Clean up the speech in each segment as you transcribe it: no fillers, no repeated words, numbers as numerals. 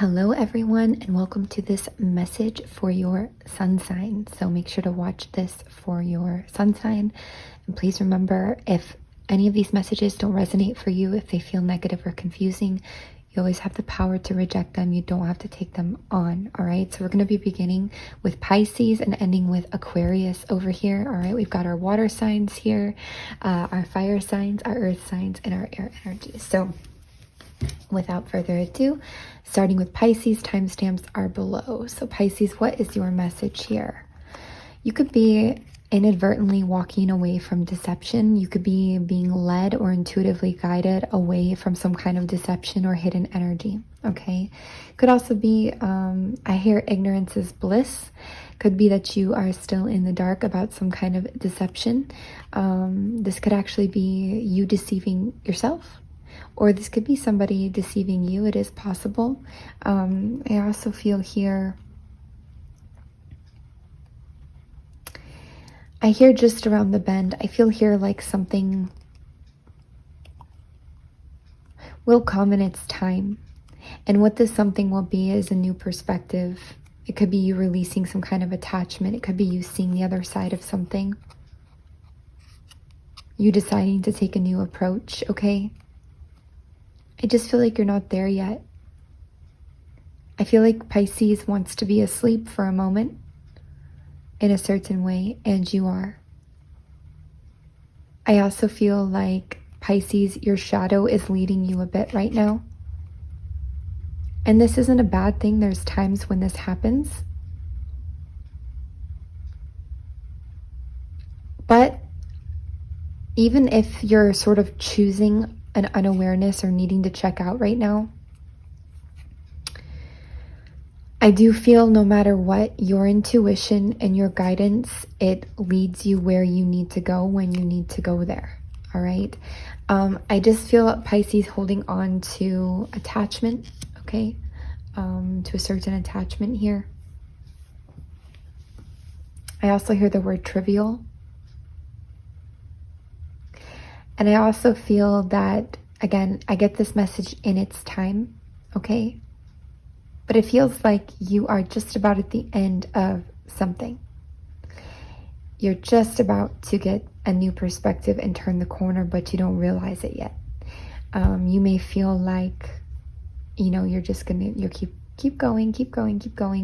Hello everyone, and welcome to this message for your sun sign. So make sure to watch this for your sun sign, and please remember, if any of these messages don't resonate for you, if they feel negative or confusing, you always have the power to reject them. You don't have to take them on. All right, so we're going to be beginning with Pisces and ending with Aquarius over here. All right, we've got our water signs here, our fire signs, our earth signs, and our air energies. So without further ado, starting with Pisces, timestamps are below. So Pisces, what is your message here? You could be inadvertently walking away from deception. You could be being led or intuitively guided away from some kind of deception or hidden energy. Okay. Could also be, I hear ignorance is bliss. Could be that you are still in the dark about some kind of deception. This could actually be you deceiving yourself, or this could be somebody deceiving you. It is possible. I also feel here, I hear just around the bend. I feel here like something will come in its time. And what this something will be is a new perspective. It could be you releasing some kind of attachment. It could be you seeing the other side of something. You deciding to take a new approach, okay? I just feel like you're not there yet. I feel like Pisces wants to be asleep for a moment in a certain way, and you are. I also feel like Pisces, your shadow is leading you a bit right now. And this isn't a bad thing. There's times when this happens. But even if you're sort of choosing an unawareness or needing to check out right now, I do feel no matter what, your intuition and your guidance, it leads you where you need to go when you need to go there. All right. I just feel Pisces holding on to attachment, okay, to a certain attachment here. I also hear the word trivial. And I also feel that, again, I get this message in its time, okay? But it feels like you are just about at the end of something. You're just about to get a new perspective and turn the corner, but you don't realize it yet. You may feel like, you know, you're just gonna, you keep going,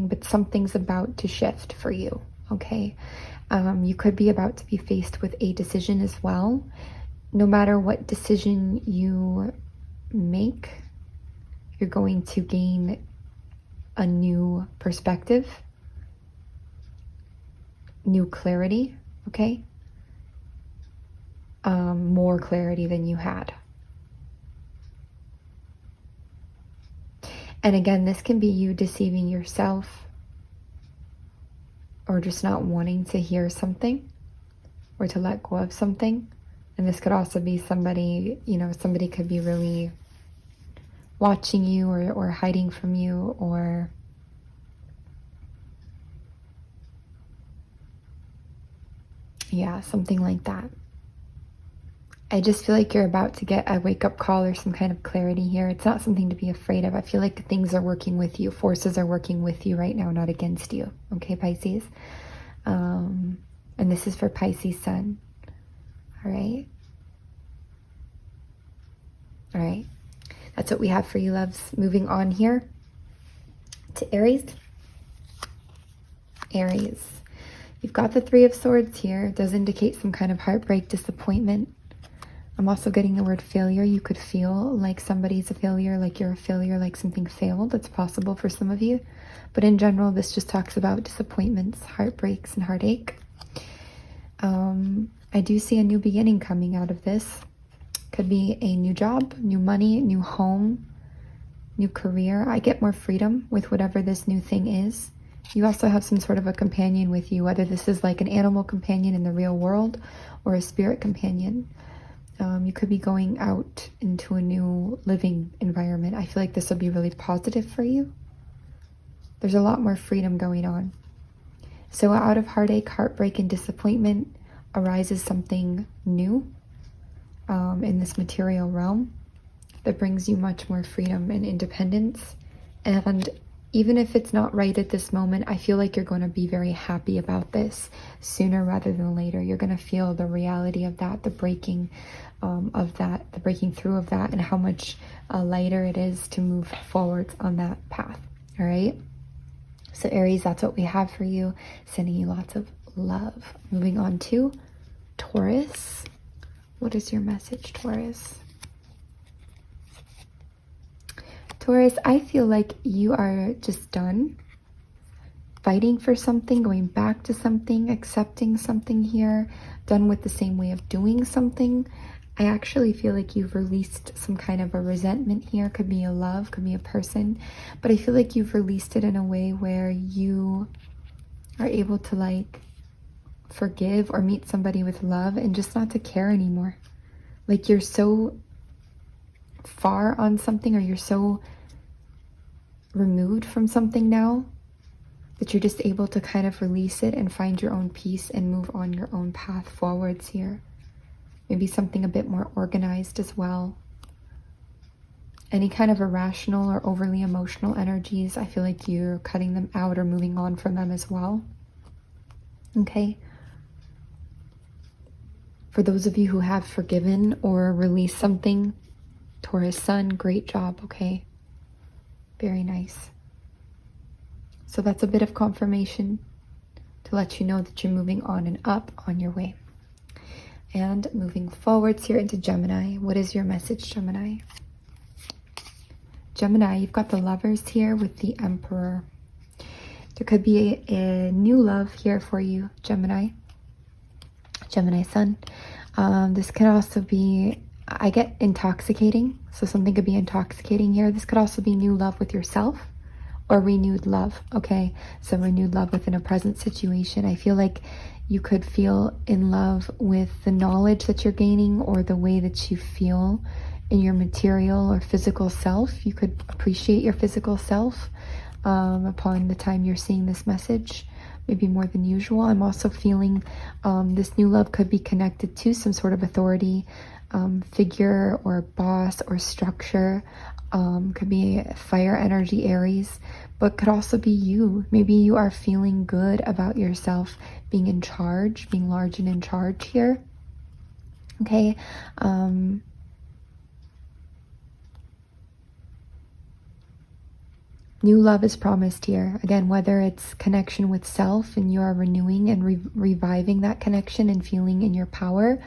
but something's about to shift for you, okay? You could be about to be faced with a decision as well. No matter what decision you make, you're going to gain a new perspective, new clarity, okay? More clarity than you had. And again, this can be you deceiving yourself, or just not wanting to hear something or to let go of something. And this could also be somebody, you know, somebody could be really watching you or hiding from you, or yeah, something like that. I just feel like you're about to get a wake-up call or some kind of clarity here. It's not something to be afraid of. I feel like things are working with you. Forces are working with you right now, not against you. Okay, Pisces? And this is for Pisces Sun. All right. All right. That's what we have for you, loves. Moving on here to Aries. Aries. You've got the Three of Swords here. It does indicate some kind of heartbreak, disappointment. I'm also getting the word failure. You could feel like somebody's a failure, like you're a failure, like something failed. That's possible for some of you. But in general, this just talks about disappointments, heartbreaks, and heartache. I do see a new beginning coming out of this. Could be a new job, new money, new home, new career. I get more freedom with whatever this new thing is. You also have some sort of a companion with you, whether this is like an animal companion in the real world or a spirit companion. You could be going out into a new living environment. I feel like this will be really positive for you. There's a lot more freedom going on. So out of heartache, heartbreak, and disappointment arises something new in this material realm that brings you much more freedom and independence And even if it's not right at this moment, I feel like you're going to be very happy about this sooner rather than later. You're going to feel the reality of that, the breaking of that, the breaking through of that, and how much lighter it is to move forwards on that path. All right. So Aries, that's what we have for you. Sending you lots of love. Moving on to Taurus. What is your message, Taurus? Taurus, I feel like you are just done fighting for something, going back to something, accepting something here, done with the same way of doing something. I actually feel like you've released some kind of a resentment here. Could be a love, could be a person, but I feel like you've released it in a way where you are able to like forgive or meet somebody with love and just not to care anymore. Like you're so far on something, or you're so removed from something now that you're just able to kind of release it and find your own peace and move on your own path forwards here. Maybe something a bit more organized as well. Any kind of irrational or overly emotional energies, I feel like you're cutting them out or moving on from them as well. Okay. For those of you who have forgiven or released something, Taurus Sun, great job, okay? Very nice. So that's a bit of confirmation to let you know that you're moving on and up on your way. And moving forwards here into Gemini. What is your message, Gemini? Gemini, you've got the Lovers here with the Emperor. There could be a new love here for you, Gemini. Gemini Sun. This could also be, I get intoxicating. So something could be intoxicating here. This could also be new love with yourself or renewed love. Okay. So renewed love within a present situation. I feel like you could feel in love with the knowledge that you're gaining or the way that you feel in your material or physical self. You could appreciate your physical self upon the time you're seeing this message, maybe more than usual. I'm also feeling this new love could be connected to some sort of authority figure or boss or structure. Could be fire energy, Aries, but could also be you. Maybe you are feeling good about yourself being in charge, being large and in charge here. Okay. New love is promised here. Again, whether it's connection with self and you are renewing and reviving that connection and feeling in your power,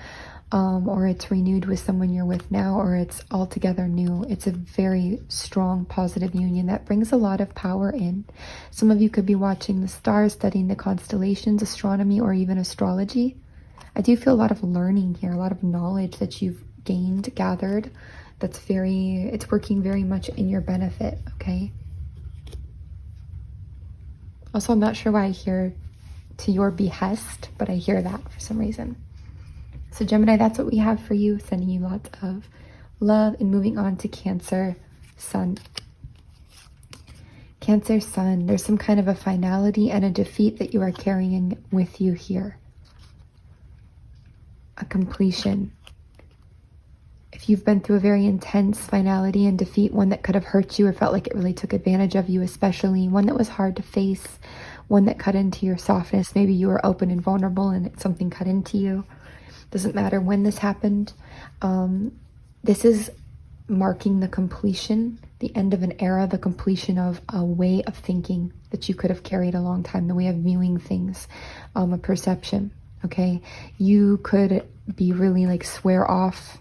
or it's renewed with someone you're with now, or it's altogether new. It's a very strong, positive union that brings a lot of power in. Some of you could be watching the stars, studying the constellations, astronomy, or even astrology. I do feel a lot of learning here, a lot of knowledge that you've gained, gathered. It's working very much in your benefit, okay? Also, I'm not sure why I hear to your behest, but I hear that for some reason. So Gemini, that's what we have for you, sending you lots of love. And moving on to Cancer Sun. Cancer Sun, there's some kind of a finality and a defeat that you are carrying with you here. A completion. If you've been through a very intense finality and defeat, one that could have hurt you or felt like it really took advantage of you, especially one that was hard to face, one that cut into your softness. Maybe you were open and vulnerable and something cut into you. Doesn't matter when this happened. This is marking the completion, the end of an era, the completion of a way of thinking that you could have carried a long time, the way of viewing things, a perception, okay? You could be really like swear off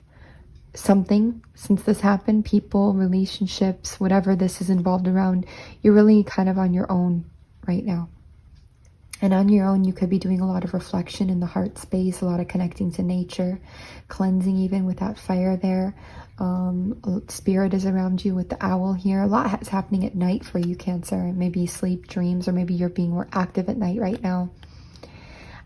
something since this happened, people, relationships, whatever this is involved around. You're really kind of on your own right now. And on your own, you could be doing a lot of reflection in the heart space, a lot of connecting to nature, cleansing even with that fire there. Spirit is around you with the owl here. A lot is happening at night for you, Cancer. Maybe sleep, dreams, or maybe you're being more active at night right now.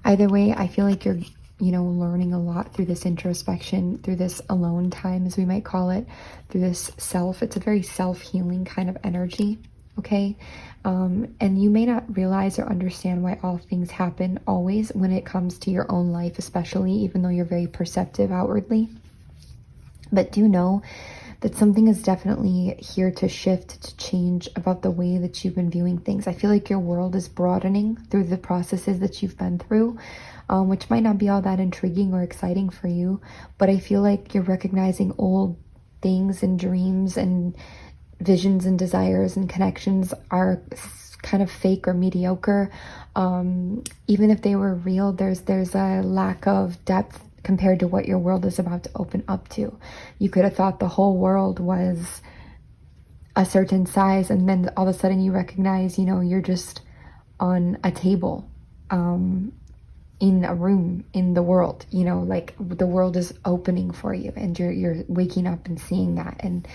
Either way, I feel like you're, learning a lot through this introspection, through this alone time, as we might call it, through this self. It's a very self-healing kind of energy. Okay. And you may not realize or understand why all things happen always when it comes to your own life, especially even though you're very perceptive outwardly. But do know that something is definitely here to shift, to change about the way that you've been viewing things. I feel like your world is broadening through the processes that you've been through, which might not be all that intriguing or exciting for you, but I feel like you're recognizing old things and dreams and visions and desires and connections are kind of fake or mediocre. Even if they were real, there's a lack of depth compared to what your world is about to open up to. You could have thought the whole world was a certain size, and then all of a sudden you recognize, you know, you're just on a table, in a room in the world, you know, like the world is opening for you, and you're waking up and seeing that, and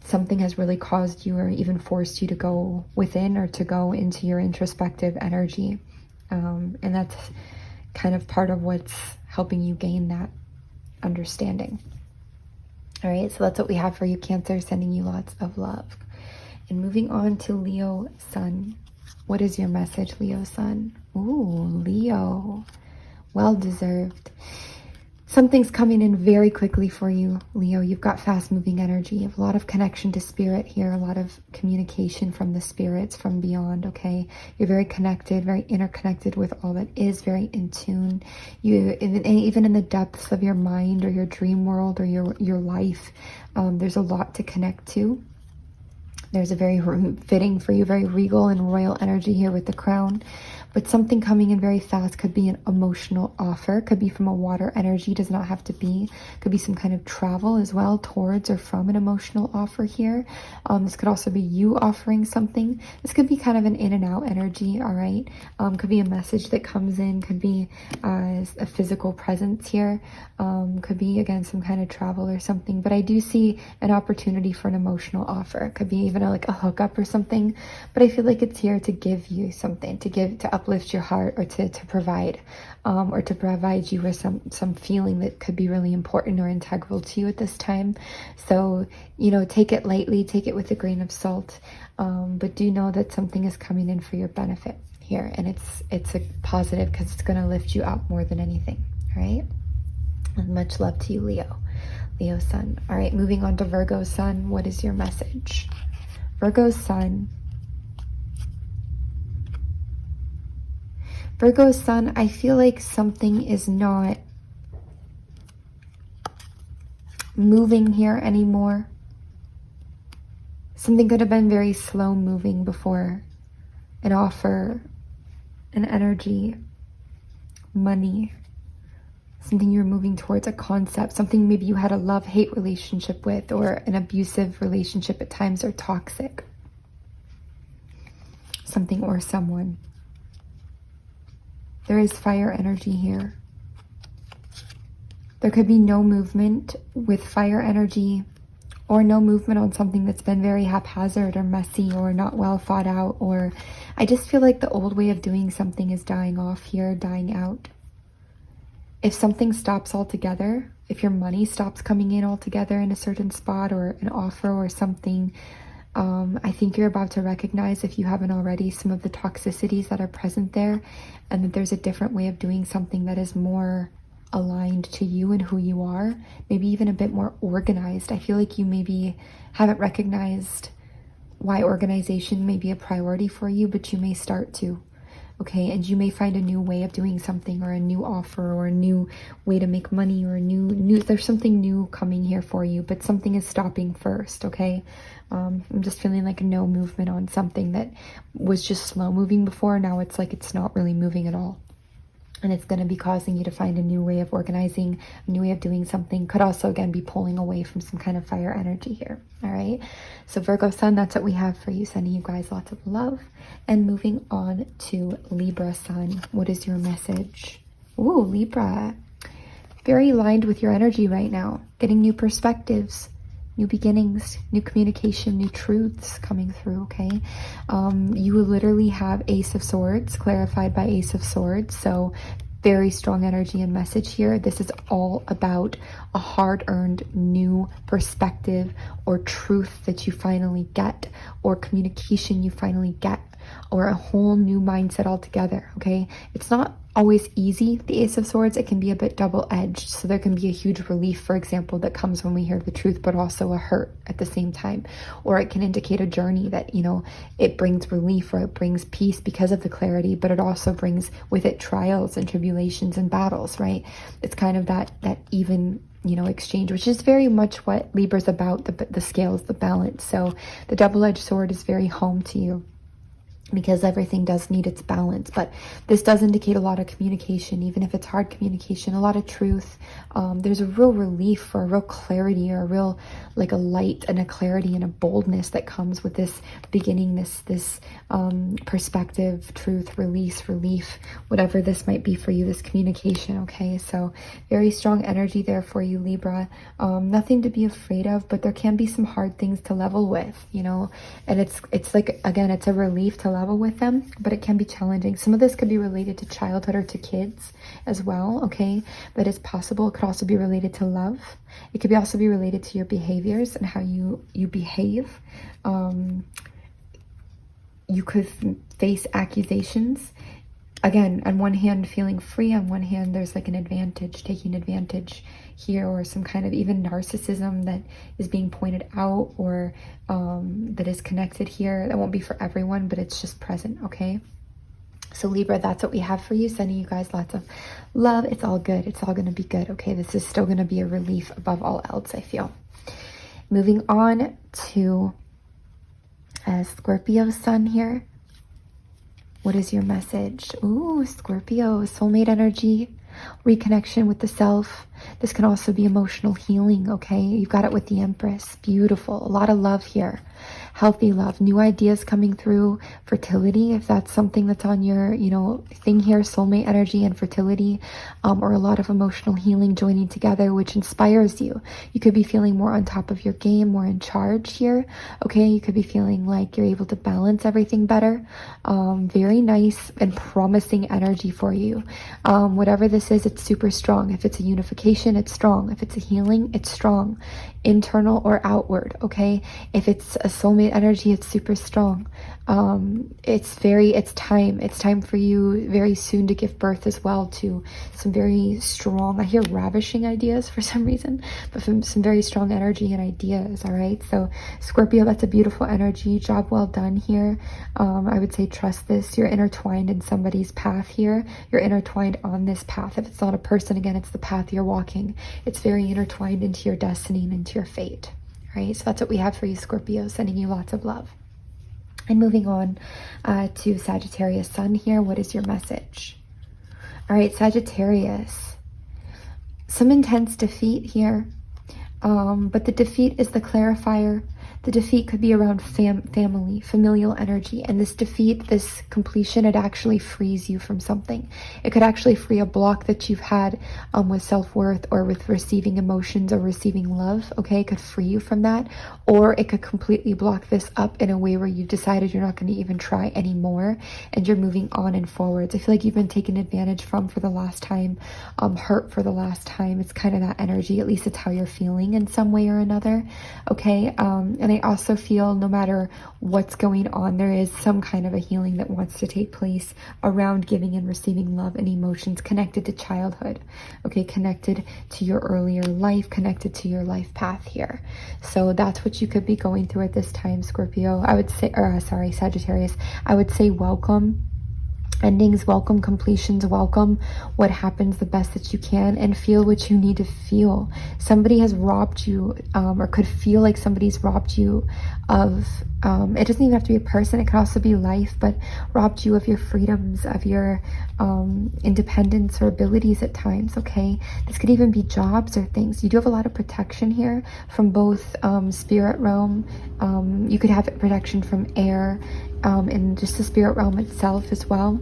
something has really caused you or even forced you to go within or to go into your introspective energy. And that's kind of part of what's helping you gain that understanding. All right, so that's what we have for you, Cancer, sending you lots of love. And moving on to Leo Sun. What is your message, Leo Sun? Ooh, Leo. Well deserved. Something's coming in very quickly for you, Leo. You've got fast-moving energy. You have a lot of connection to spirit here, a lot of communication from the spirits from beyond, okay? You're very connected, very interconnected with all that is, very in tune. You, even in the depths of your mind or your dream world or your life, there's a lot to connect to. There's a very fitting for you, very regal and royal energy here with the crown. But something coming in very fast could be an emotional offer, could be from a water energy, does not have to be. Could be some kind of travel as well towards or from an emotional offer here. This could also be you offering something. This could be kind of an in and out energy, all right? Could be a message that comes in, could be a physical presence here. Could be, again, some kind of travel or something. But I do see an opportunity for an emotional offer. It could be even like a hookup or something. But I feel like it's here to give you something, to uplift your heart, or to provide, or to provide you with some feeling that could be really important or integral to you at this time. So, you know, take it lightly, take it with a grain of salt, but do know that something is coming in for your benefit here, and it's a positive because it's going to lift you up more than anything. All right, and much love to you, Leo Sun. All right, moving on to Virgo Sun. What is your message? Virgo Sun. Virgo Sun, I feel like something is not moving here anymore. Something could have been very slow moving before. An offer, an energy, money, something you're moving towards, a concept, something maybe you had a love-hate relationship with, or an abusive relationship at times, or toxic. Something or someone. There is fire energy here. There could be no movement with fire energy, or no movement on something that's been very haphazard or messy or not well thought out, or I just feel like the old way of doing something is dying off here, dying out. If something stops altogether, if your money stops coming in altogether in a certain spot, or an offer or something, I think you're about to recognize, if you haven't already, some of the toxicities that are present there, and that there's a different way of doing something that is more aligned to you and who you are, maybe even a bit more organized. I feel like you maybe haven't recognized why organization may be a priority for you, but you may start to. Okay, and you may find a new way of doing something, or a new offer, or a new way to make money, or there's something new coming here for you, but something is stopping first, okay? I'm just feeling like no movement on something that was just slow moving before. Now it's like it's not really moving at all. And it's going to be causing you to find a new way of organizing, a new way of doing something. Could also, again, be pulling away from some kind of fire energy here. All right. So Virgo Sun, that's what we have for you. Sending you guys lots of love. And moving on to Libra Sun. What is your message? Ooh, Libra. Very aligned with your energy right now. Getting new perspectives, new beginnings, new communication, new truths coming through, okay? You will literally have Ace of Swords, clarified by Ace of Swords, so very strong energy and message here. This is all about a hard-earned new perspective or truth that you finally get, or communication you finally get, or a whole new mindset altogether, okay? It's not always easy, the Ace of Swords. It can be a bit double-edged. So there can be a huge relief, for example, that comes when we hear the truth, but also a hurt at the same time. Or it can indicate a journey that, you know, it brings relief or it brings peace because of the clarity, but it also brings with it trials and tribulations and battles, right? It's kind of that even, you know, exchange, which is very much what Libra's about, the scales, the balance. So the double-edged sword is very home to you, because everything does need its balance. But this does indicate a lot of communication, even if it's hard communication, a lot of truth. There's a real relief or a real clarity, or a real, like, a light and a clarity and a boldness that comes with this beginning, this perspective, truth, release, relief, whatever this might be for you, this communication, okay? So very strong energy there for you, Libra. Nothing to be afraid of, but there can be some hard things to level with, you know, and it's like, again, it's a relief to level with them, but it can be challenging. Some of this could be related to childhood or to kids as well, okay? That is possible. It could also be related to love. It could also be related to your behaviors and how you behave. You could face accusations. Again, on one hand, feeling free. On one hand, there's like an advantage, taking advantage here, or some kind of even narcissism that is being pointed out, or that is connected here. That won't be for everyone, but it's just present, okay? So Libra, that's what we have for you. Sending you guys lots of love. It's all good. It's all going to be good, okay? This is still going to be a relief above all else, I feel. Moving on to Scorpio sun here. What is your message? Ooh, Scorpio, soulmate energy, reconnection with the self. This can also be emotional healing, okay? You've got it with the Empress. Beautiful. A lot of love here. Healthy love. New ideas coming through. Fertility, if that's something that's on your, you know, thing here. Soulmate energy and fertility. Or a lot of emotional healing joining together, which inspires you. You could be feeling more on top of your game, more in charge here, okay? You could be feeling like you're able to balance everything better. Very nice and promising energy for you. Whatever this is, it's super strong. If it's a unification, it's strong. If it's a healing, it's strong. Internal or outward, okay? If it's a soulmate energy, it's super strong. It's time for you very soon to give birth as well to some very strong, I hear ravishing ideas for some reason, but from some very strong energy and ideas, all right? So Scorpio, that's a beautiful energy. Job well done here. I would say trust this. You're intertwined in somebody's path here. You're intertwined on this path. If it's not a person, again, it's the path you're walking. It's very intertwined into your destiny and into your fate, right? So that's what we have for you, Scorpio, sending you lots of love. And moving on to Sagittarius sun here. What is your message? All right, Sagittarius. Some intense defeat here, but the defeat is the clarifier. The defeat could be around family, familial energy. And this defeat, this completion, it actually frees you from something. It could actually free a block that you've had with self-worth or with receiving emotions or receiving love, okay? It could free you from that. Or it could completely block this up in a way where you've decided you're not going to even try anymore and you're moving on and forwards. I feel like you've been taken advantage from for the last time, hurt for the last time. It's kind of that energy. At least it's how you're feeling in some way or another, okay? And I also feel no matter what's going on, there is some kind of a healing that wants to take place around giving and receiving love and emotions connected to childhood, okay, connected to your earlier life, connected to your life path here. So that's what you could be going through at this time, Scorpio. I would say, Sagittarius, I would say welcome endings, welcome completions, welcome what happens the best that you can, and feel what you need to feel. Somebody has robbed you, or could feel like somebody's robbed you of, it doesn't even have to be a person, it could also be life, but robbed you of your freedoms, of your independence or abilities at times, okay? This could even be jobs or things. You do have a lot of protection here from both spirit realm. You could have protection from air, and just the spirit realm itself as well.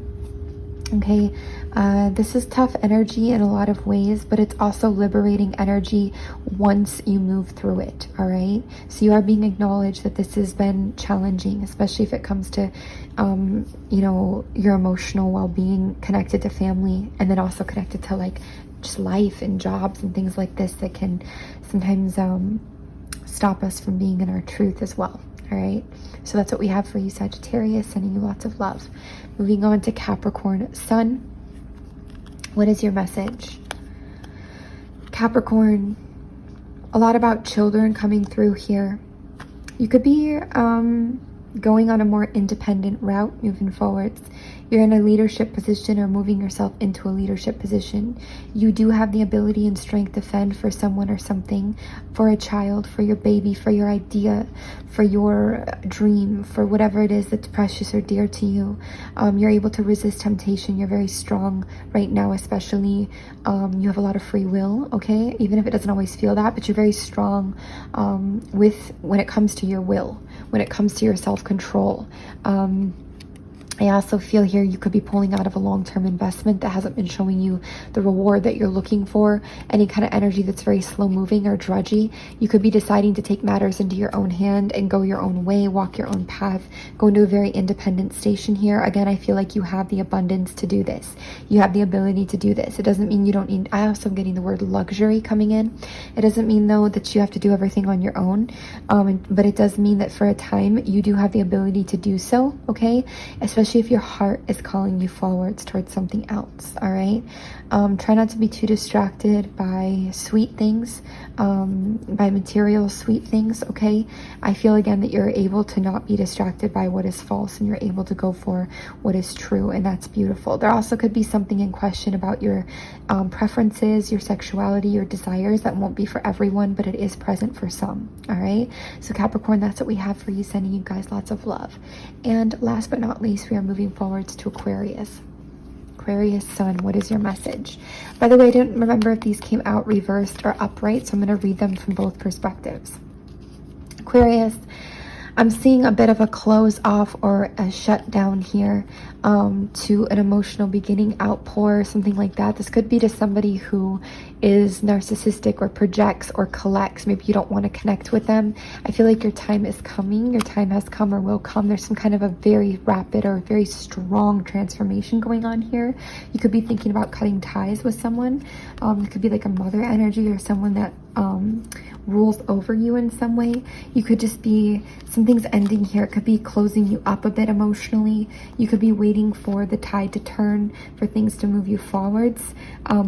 Okay, this is tough energy in a lot of ways, but it's also liberating energy once you move through it, all right? So you are being acknowledged that this has been challenging, especially if it comes to, you know, your emotional well-being connected to family, and then also connected to like just life and jobs and things like this that can sometimes stop us from being in our truth as well. All right, so that's what we have for you, Sagittarius, sending you lots of love. Moving on to Capricorn Sun. What is your message? Capricorn, a lot about children coming through here. You could be going on a more independent route moving forwards. You're in a leadership position or moving yourself into a leadership position. You do have the ability and strength to fend for someone or something, for a child, for your baby, for your idea, for your dream, for whatever it is that's precious or dear to you. You're able to resist temptation. You're very strong right now, especially. You have a lot of free will, okay? Even if it doesn't always feel that, but you're very strong when it comes to your will, when it comes to your self-control. I also feel here you could be pulling out of a long-term investment that hasn't been showing you the reward that you're looking for. Any kind of energy that's very slow-moving or drudgy. You could be deciding to take matters into your own hand and go your own way, walk your own path, go into a very independent station here. Again, I feel like you have the abundance to do this. You have the ability to do this. It doesn't mean you don't need... I also am getting the word luxury coming in. It doesn't mean, though, that you have to do everything on your own. But it does mean that for a time, you do have the ability to do so, okay? Especially if your heart is calling you forwards towards something else. All right, try not to be too distracted by sweet things, by material sweet things. Okay, I feel again that you're able to not be distracted by what is false, and you're able to go for what is true, and that's beautiful. There also could be something in question about your preferences, your sexuality, your desires that won't be for everyone, but it is present for some. All right, so Capricorn, that's what we have for you, sending you guys lots of love. And last but not least, we are moving forwards to Aquarius. Aquarius Sun, what is your message? By the way, I didn't remember if these came out reversed or upright, so I'm going to read them from both perspectives. Aquarius, I'm seeing a bit of a close off or a shutdown here to an emotional beginning, outpour, something like that. This could be to somebody who is narcissistic or projects or collects. Maybe you don't want to connect with them. I feel like your time is coming. Your time has come or will come. There's some kind of a very rapid or very strong transformation going on here. You could be thinking about cutting ties with someone. It could be like a mother energy or someone that rules over you in some way. You could just be, something's ending here. It could be closing you up a bit emotionally. You could be waiting for the tide to turn, for things to move you forwards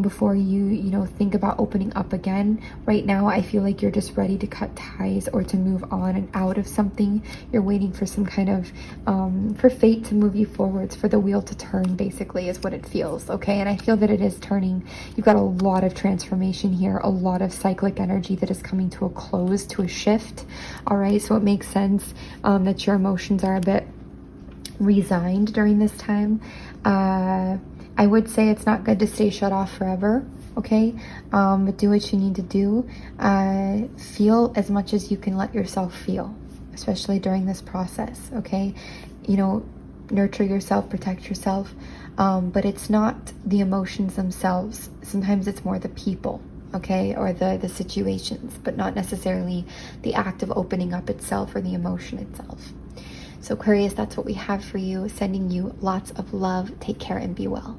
before you think about opening up again. Right now, I feel like you're just ready to cut ties or to move on and out of something. You're waiting for some kind of, for fate to move you forwards, for the wheel to turn, basically, is what it feels, okay? And I feel that it is turning. You've got a lot of transformation here, a lot of cyclic energy that is coming to a close, to a shift, all right? So it makes sense that your emotions are a bit resigned during this time. I would say it's not good to stay shut off forever, okay? But do what you need to do. Feel as much as you can let yourself feel, especially during this process, okay? Nurture yourself, protect yourself, but it's not the emotions themselves. Sometimes it's more the people, okay, or the situations, but not necessarily the act of opening up itself or the emotion itself. So Aquarius, that's what we have for you, sending you lots of love. Take care and be well.